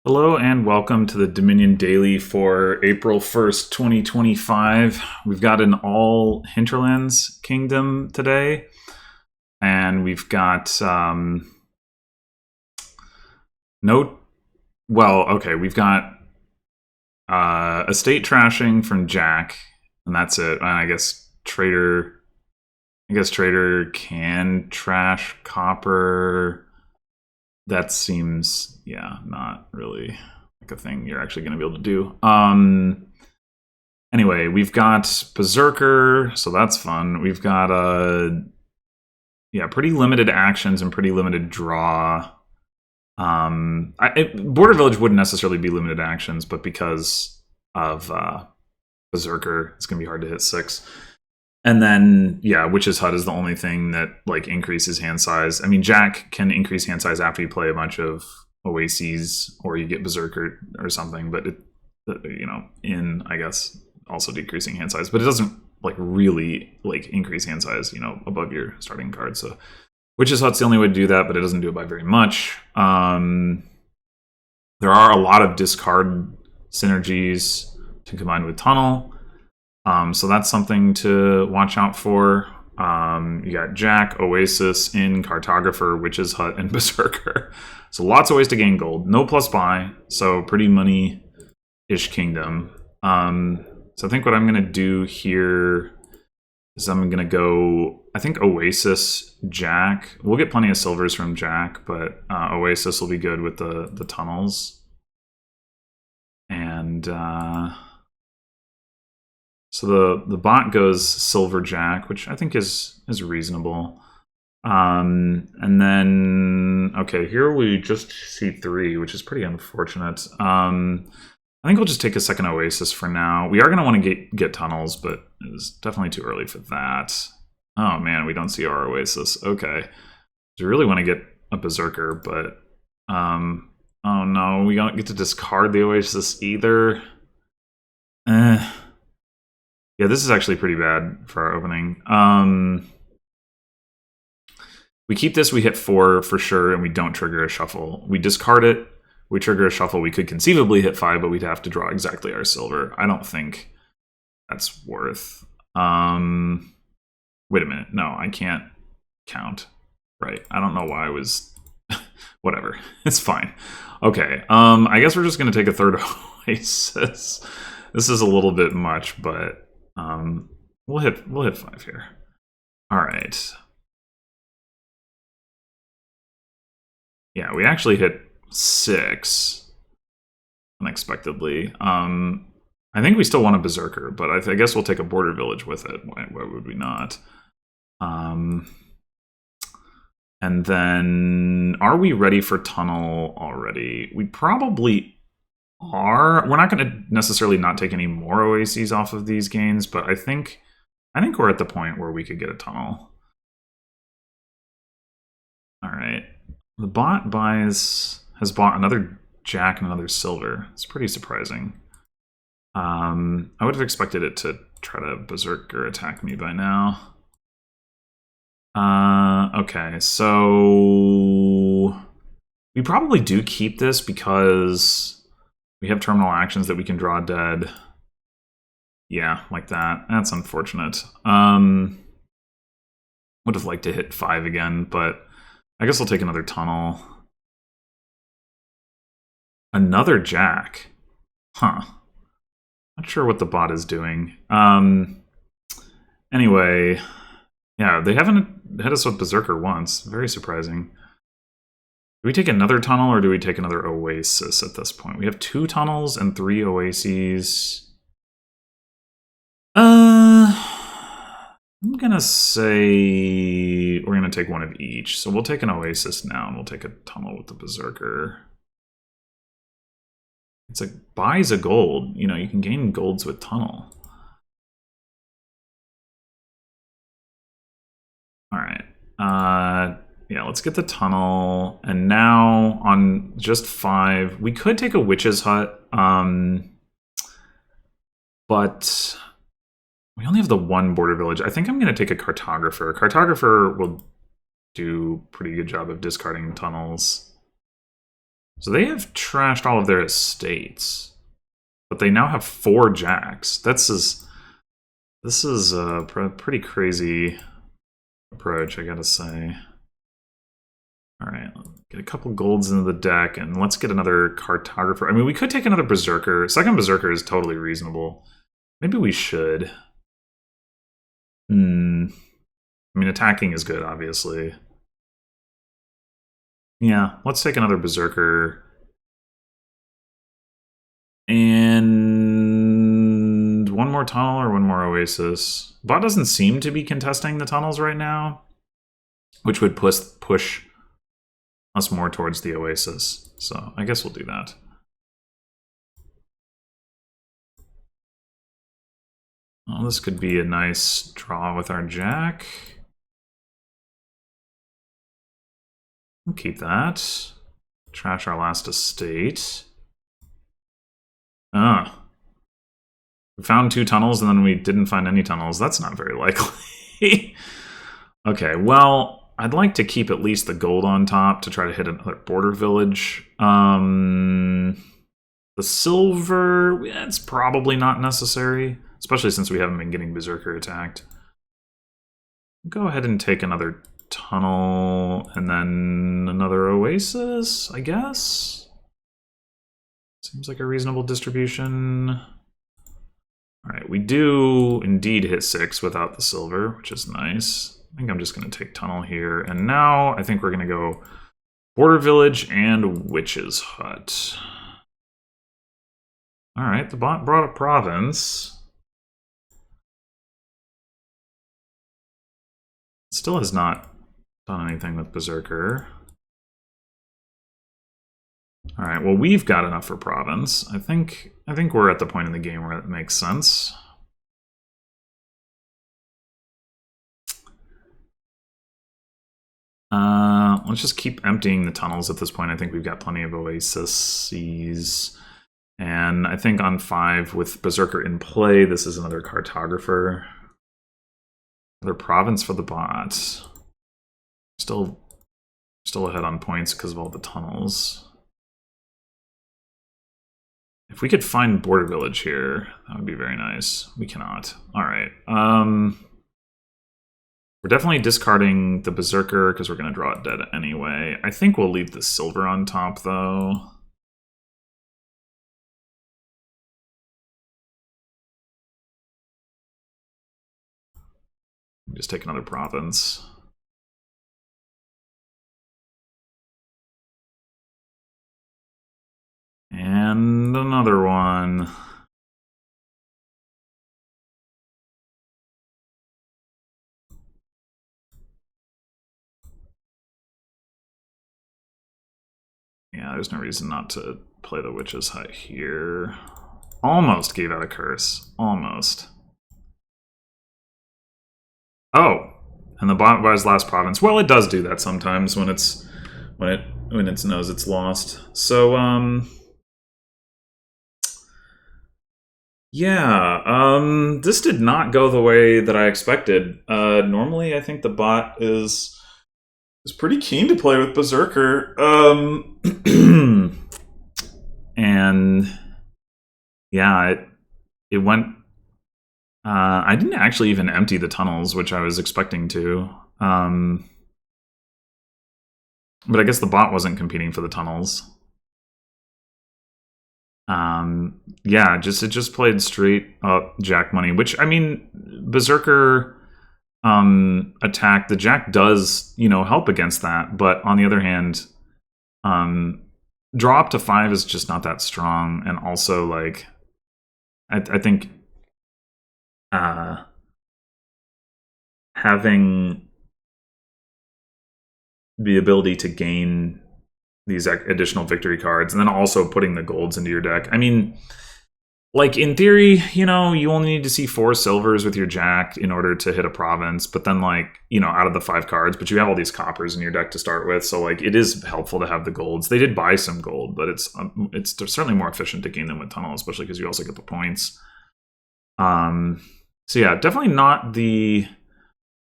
Hello and welcome to the Dominion Daily for April 1st, 2025. We've got an all Hinterlands kingdom today, and we've got we've got estate trashing from Jack, and that's it. And I guess Trader can trash copper. That seems, not really like a thing you're actually going to be able to do. Anyway, we've got Berserker, so that's fun. We've got pretty limited actions and pretty limited draw. Border Village wouldn't necessarily be limited actions, but because of Berserker, it's going to be hard to hit 6. And then, Witch's Hut is the only thing that increases hand size. I mean, Jack can increase hand size after you play a bunch of Oases or you get Berserker or something, but I guess also decreasing hand size, but it doesn't really increase hand size, above your starting card. So Witch's Hut's the only way to do that, but it doesn't do it by very much. There are a lot of discard synergies to combine with Tunnel. So that's something to watch out for. You got Jack, Oasis, Inn, Cartographer, Witch's Hut, and Berserker. So lots of ways to gain gold. No plus buy, so pretty money-ish kingdom. So I think what I'm going to do here is I'm going to go, I think Oasis, Jack. We'll get plenty of silvers from Jack, but Oasis will be good with the tunnels. And so the bot goes Silver Jack, which I think is reasonable. And then, okay, here we just see 3, which is pretty unfortunate. I think we'll just take a second Oasis for now. We are going to want to get tunnels, but it's definitely too early for that. Oh man, we don't see our Oasis. Okay. We really want to get a Berserker, but oh no, we don't get to discard the Oasis either. Yeah, this is actually pretty bad for our opening. We keep this, we hit 4 for sure, and we don't trigger a shuffle. We discard it, we trigger a shuffle, we could conceivably hit 5, but we'd have to draw exactly our silver. I don't think that's worth. Wait a minute, no, I can't count. Right, I don't know why I was... Whatever, it's fine. Okay, I guess we're just going to take a third Oasis. This is a little bit much, but... we'll hit 5 here. All right. Yeah, we actually hit 6 unexpectedly. I think we still want a Berserker, but I guess we'll take a Border Village with it. Why would we not? And then, are we ready for Tunnel already? We probably are. We're not going to necessarily not take any more Oases off of these gains, but I think we're at the point where we could get a Tunnel. All right. The bot has bought another Jack and another Silver. It's pretty surprising. I would have expected it to try to Berserker attack me by now. Okay, so we probably do keep this because we have terminal actions that we can draw dead. Yeah, like that. That's unfortunate. Would have liked to hit 5 again, but I guess I'll take another Tunnel. Another Jack. Huh. Not sure what the bot is doing. Anyway, yeah, they haven't hit us with Berserker once. Very surprising. Do we take another Tunnel or do we take another Oasis at this point? We have 2 Tunnels and 3 Oases. I'm gonna say we're gonna take one of each. So we'll take an Oasis now and we'll take a Tunnel with the Berserker. It's like buys a gold. You know, you can gain golds with Tunnel. All right. Yeah, let's get the Tunnel. And now on just 5, we could take a Witch's Hut. But we only have the 1 Border Village. I think I'm going to take a Cartographer. Cartographer will do a pretty good job of discarding tunnels. So they have trashed all of their estates, but they now have 4 jacks. This is a pretty crazy approach, I gotta say. All right, get a couple golds into the deck, and let's get another cartographer. I mean, we could take another berserker. Second berserker is totally reasonable. Maybe we should. I mean, attacking is good, obviously. Yeah, let's take another berserker. And one more tunnel or one more oasis. Bot doesn't seem to be contesting the tunnels right now, which would push us more towards the oasis. So I guess we'll do that. Well, this could be a nice draw with our jack. We'll keep that. Trash our last estate. We found 2 tunnels and then we didn't find any tunnels. That's not very likely. Okay, well, I'd like to keep at least the gold on top to try to hit another border village. The silver, it's probably not necessary, especially since we haven't been getting berserker attacked. Go ahead and take another tunnel and then another oasis, I guess. Seems like a reasonable distribution. All right, we do indeed hit 6 without the silver, which is nice. I think I'm just going to take tunnel here. And now I think we're going to go border village and witch's hut. All right, the bot brought a province. Still has not done anything with berserker. All right, well, we've got enough for province. I think we're at the point in the game where it makes sense. Let's just keep emptying the tunnels at this point. I think we've got plenty of oases. And I think on 5 with berserker in play, this is another cartographer. Another province for the bot. Still ahead on points because of all the tunnels. If we could find border village here, that would be very nice. We cannot. All right. We're definitely discarding the berserker because we're going to draw it dead anyway. I think we'll leave the silver on top, though. Just take another province. And another one. Yeah, there's no reason not to play the Witch's Hut here. Almost gave out a curse. Almost. Oh, and the bot buys last province. Well, it does do that sometimes when it knows it's lost. So yeah, this did not go the way that I expected. Normally, I think the bot is pretty keen to play with berserker. And yeah, it went. I didn't actually even empty the tunnels, which I was expecting to. But I guess the bot wasn't competing for the tunnels. Yeah, it just played straight up jack money, which, I mean, berserker attack, the jack does, help against that, but on the other hand, draw up to 5 is just not that strong, and also, like, I think having the ability to gain these additional victory cards, and then also putting the golds into your deck. I mean, like, in theory, you only need to see 4 silvers with your jack in order to hit a province, but then, like, out of the 5 cards, but you have all these coppers in your deck to start with, so, like, it is helpful to have the golds. They did buy some gold, but it's certainly more efficient to gain them with tunnel, especially because you also get the points. So yeah, definitely not the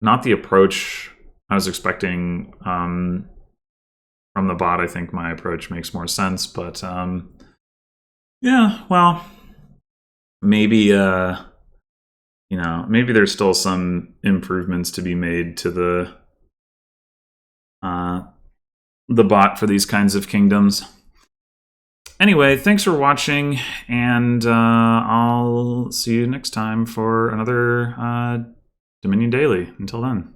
approach I was expecting from from the bot, I think my approach makes more sense. But yeah, well, maybe maybe there's still some improvements to be made to the bot for these kinds of kingdoms. Anyway, thanks for watching, and I'll see you next time for another Dominion Daily. Until then.